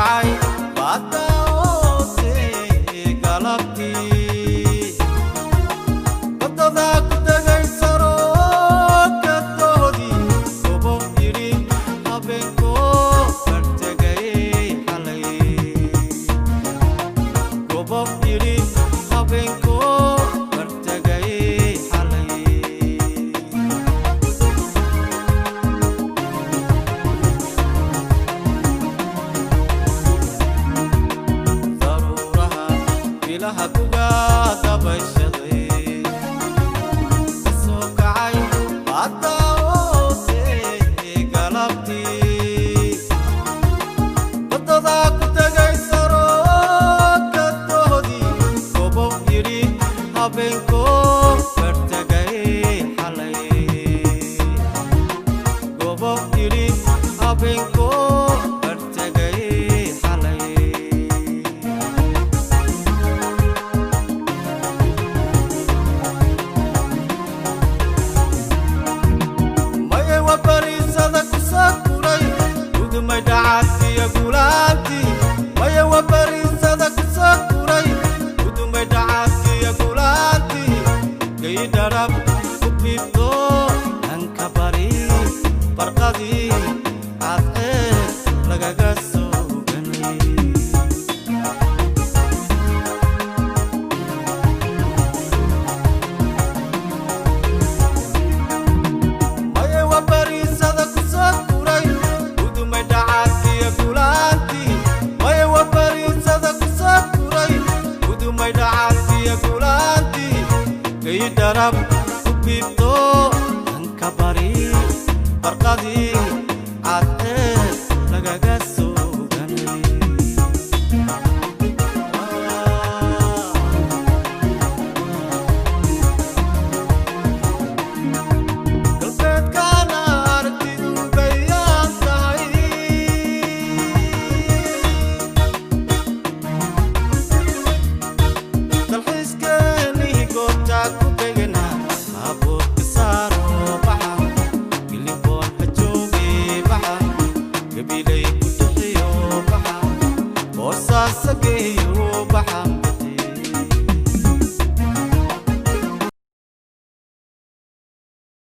kacay badda hoose galabtii badada ku tagay saro ka doodi gobo yiri habeenko bartagay xalay gobo yiri habeenko bartagay xalay ilaha kuga dabashaday soo kacay badda hoose galabtii badada ku tagay saro ka doodi gobo yiri habeenko bartagay xalay gobo yiri habeenko bartagay xalay may dhacadki gulaanti maya wa barisada ku sakuray udumay dhacadki gulaanti gay darab ku bibdo anka bari barqadi aad lagaga soo ganay maya wa barisada ku sakuray darab ku bibdo anka bari barqadi aad lagaga soo ganay galbeedkana aragtidu bayaan tahay dalxiiskani goobta ku sageeyo baxa